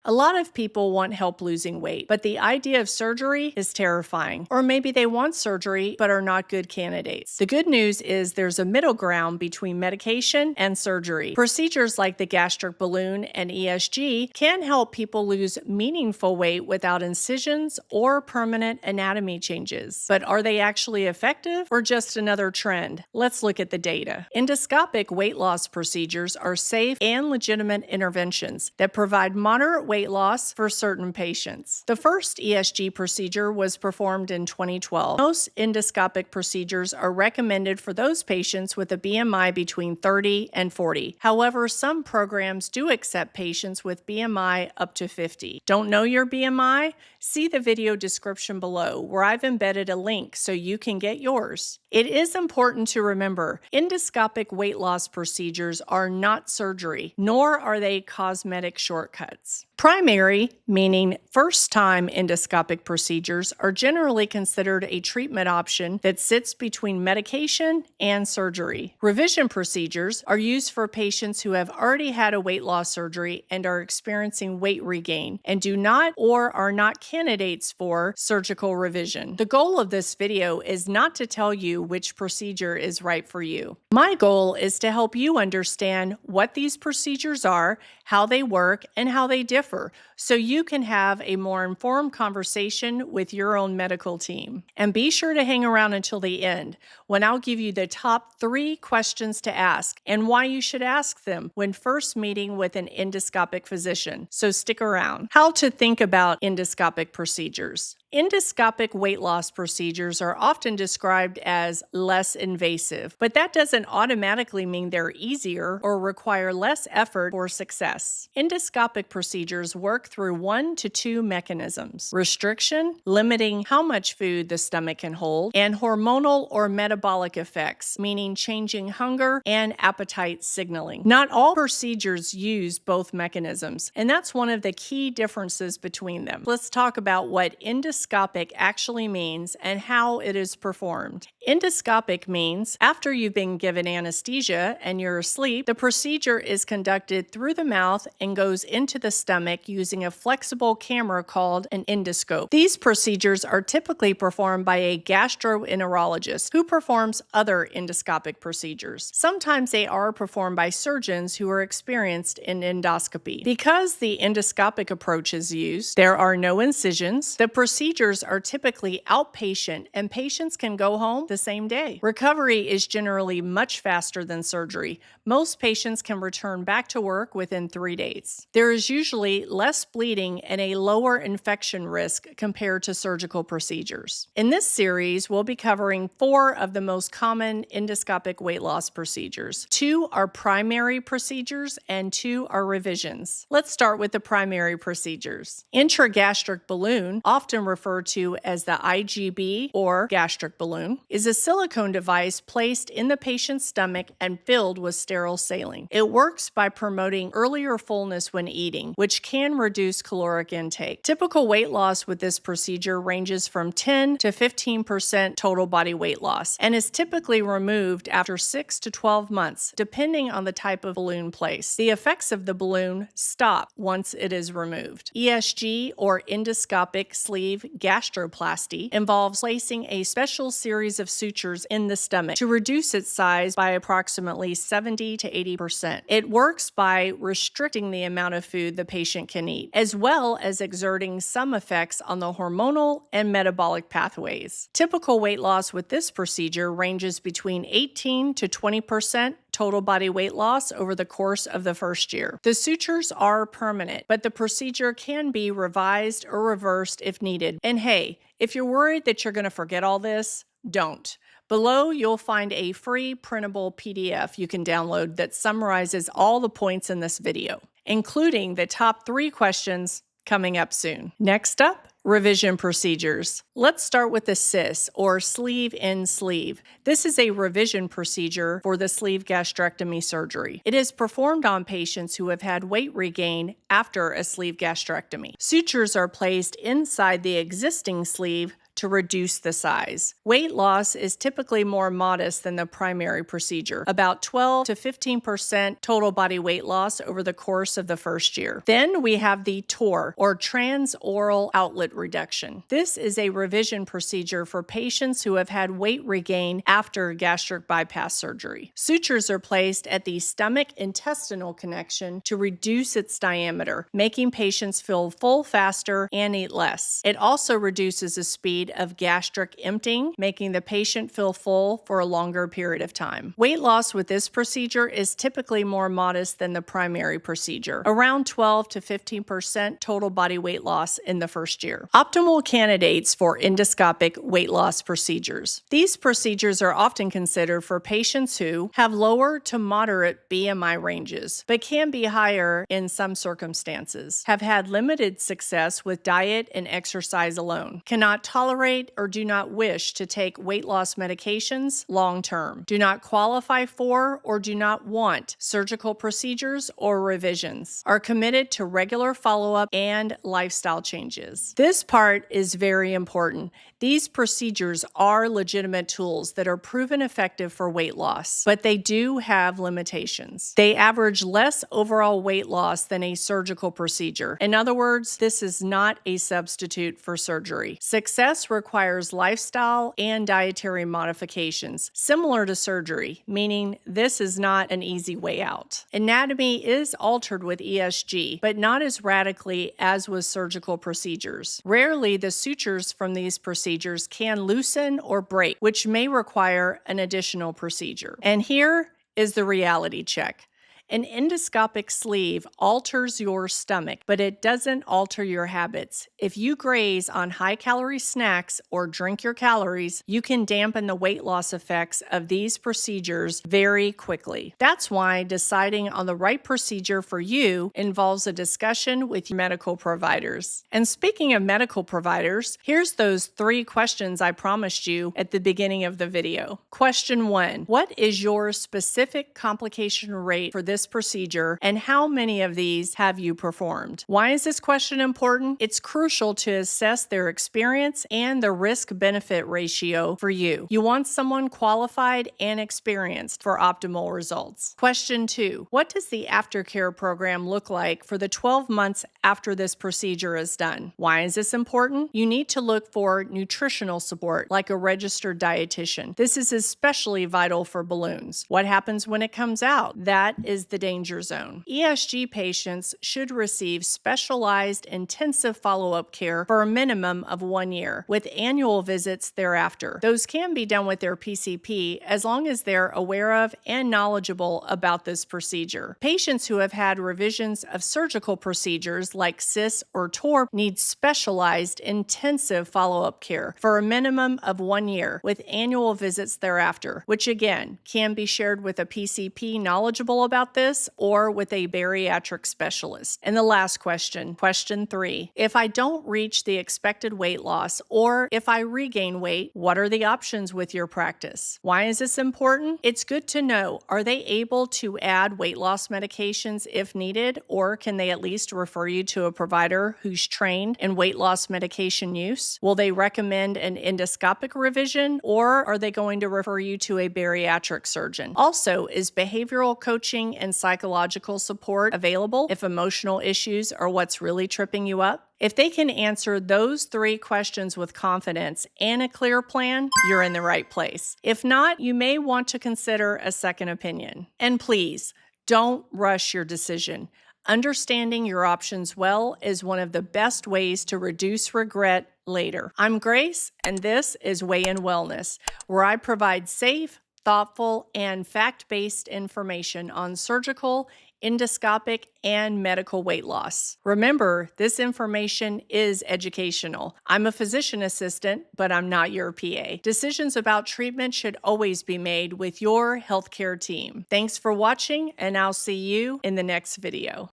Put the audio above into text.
A lot of people want help losing weight, but the idea of surgery is terrifying. Or maybe they want surgery but are not good candidates. The good news is there's a middle ground between medication and surgery. Procedures like the gastric balloon and ESG can help people lose meaningful weight without incisions or permanent anatomy changes. But are they actually effective or just another trend? Let's look at the data. Endoscopic weight loss procedures are safe and legitimate interventions that provide moderate weight loss for certain patients. The first ESG procedure was performed in 2012. Most endoscopic procedures are recommended for those patients with a BMI between 30 and 40. However, some programs do accept patients with BMI up to 50. Don't know your BMI? See the video description below, where I've embedded a link so you can get yours. It is important to remember, endoscopic weight loss procedures are not surgery, nor are they cosmetic shortcuts. Primary, meaning first-time endoscopic procedures, are generally considered a treatment option that sits between medication and surgery. Revision procedures are used for patients who have already had a weight loss surgery and are experiencing weight regain and do not or are not candidates for surgical revision. The goal of this video is not to tell you which procedure is right for you. My goal is to help you understand what these procedures are, how they work, and how they differ, so you can have a more informed conversation with your own medical team. And be sure to hang around until the end, when I'll give you the top 3 questions to ask and why you should ask them when first meeting with an endoscopic physician. So stick around. How to think about endoscopic procedures. Endoscopic weight loss procedures are often described as less invasive, but that doesn't automatically mean they're easier or require less effort for success. Endoscopic procedures work through 1 to 2 mechanisms: restriction, limiting how much food the stomach can hold, and hormonal or metabolic effects, meaning changing hunger and appetite signaling. Not all procedures use both mechanisms, and that's one of the key differences between them. Let's talk about what endoscopic actually means and how it is performed. Endoscopic means after you've been given anesthesia and you're asleep, the procedure is conducted through the mouth and goes into the stomach using a flexible camera called an endoscope. These procedures are typically performed by a gastroenterologist who performs other endoscopic procedures. Sometimes they are performed by surgeons who are experienced in endoscopy. Because the endoscopic approach is used, there are no incisions. The procedures are typically outpatient, and patients can go home the same day. Recovery is generally much faster than surgery. Most patients can return back to work within 3 days. There is usually less bleeding and a lower infection risk compared to surgical procedures. In this series, we'll be covering 4 of the most common endoscopic weight loss procedures. 2 are primary procedures and 2 are revisions. Let's start with the primary procedures. Intragastric balloon, often referred to as the IGB or gastric balloon, is a silicone device placed in the patient's stomach and filled with sterile saline. It works by promoting earlier fullness when eating, which can reduce caloric intake. Typical weight loss with this procedure ranges from 10 to 15% total body weight loss and is typically removed after 6 to 12 months, depending on the type of balloon placed. The effects of the balloon stop once it is removed. ESG or endoscopic sleeve gastroplasty involves placing a special series of sutures in the stomach to reduce its size by approximately 70 to 80%. It works by restricting the amount of food the patient can eat, as well as exerting some effects on the hormonal and metabolic pathways. Typical weight loss with this procedure ranges between 18 to 20% total body weight loss over the course of the first year. The sutures are permanent, but the procedure can be revised or reversed if needed. And hey, if you're worried that you're going to forget all this, don't. Below, you'll find a free printable PDF you can download that summarizes all the points in this video, including the top 3 questions coming up soon. Next up, revision procedures. Let's start with the CIS, or sleeve-in sleeve. This is a revision procedure for the sleeve gastrectomy surgery. It is performed on patients who have had weight regain after a sleeve gastrectomy. Sutures are placed inside the existing sleeve to reduce the size. Weight loss is typically more modest than the primary procedure, about 12 to 15% total body weight loss over the course of the first year. Then we have the TOR, or transoral outlet reduction. This is a revision procedure for patients who have had weight regain after gastric bypass surgery. Sutures are placed at the stomach-intestinal connection to reduce its diameter, making patients feel full faster and eat less. It also reduces the speed of gastric emptying, making the patient feel full for a longer period of time. Weight loss with this procedure is typically more modest than the primary procedure, around 12 to 15% total body weight loss in the first year. Optimal candidates for endoscopic weight loss procedures. These procedures are often considered for patients who have lower to moderate BMI ranges, but can be higher in some circumstances, have had limited success with diet and exercise alone, cannot tolerate or do not wish to take weight loss medications long term, do not qualify for or do not want surgical procedures or revisions, are committed to regular follow-up and lifestyle changes. This part is very important. These procedures are legitimate tools that are proven effective for weight loss, but they do have limitations. They average less overall weight loss than a surgical procedure. In other words, this is not a substitute for surgery. Success requires lifestyle and dietary modifications, similar to surgery, meaning this is not an easy way out. Anatomy is altered with ESG, but not as radically as with surgical procedures. Rarely, the sutures from these procedures can loosen or break, which may require an additional procedure. And here is the reality check. An endoscopic sleeve alters your stomach, but it doesn't alter your habits. If you graze on high-calorie snacks or drink your calories, you can dampen the weight loss effects of these procedures very quickly. That's why deciding on the right procedure for you involves a discussion with your medical providers. And speaking of medical providers, here's those 3 questions I promised you at the beginning of the video. Question 1, what is your specific complication rate for this procedure, and how many of these have you performed? Why is this question important? It's crucial to assess their experience and the risk-benefit ratio for you. You want someone qualified and experienced for optimal results. Question 2, what does the aftercare program look like for the 12 months after this procedure is done? Why is this important? You need to look for nutritional support, like a registered dietitian. This is especially vital for balloons. What happens when it comes out? That is the danger zone. ESG patients should receive specialized intensive follow-up care for a minimum of 1 year, with annual visits thereafter. Those can be done with their PCP as long as they're aware of and knowledgeable about this procedure. Patients who have had revisions of surgical procedures like CIS or TOR need specialized intensive follow-up care for a minimum of 1 year, with annual visits thereafter, which again can be shared with a PCP knowledgeable about this or with a bariatric specialist. And the last question, question 3, if I don't reach the expected weight loss or if I regain weight, what are the options with your practice? Why is this important? It's good to know, are they able to add weight loss medications if needed, or can they at least refer you to a provider who's trained in weight loss medication use? Will they recommend an endoscopic revision, or are they going to refer you to a bariatric surgeon? Also, is behavioral coaching and psychological support available if emotional issues are what's really tripping you up? If they can answer those 3 questions with confidence and a clear plan, you're in the right place. If not, you may want to consider a second opinion. And please, don't rush your decision. Understanding your options well is one of the best ways to reduce regret later. I'm Grace, and this is Weigh In Wellness, where I provide safe, thoughtful, and fact-based information on surgical, endoscopic, and medical weight loss. Remember, this information is educational. I'm a physician assistant, but I'm not your PA. Decisions about treatment should always be made with your healthcare team. Thanks for watching, and I'll see you in the next video.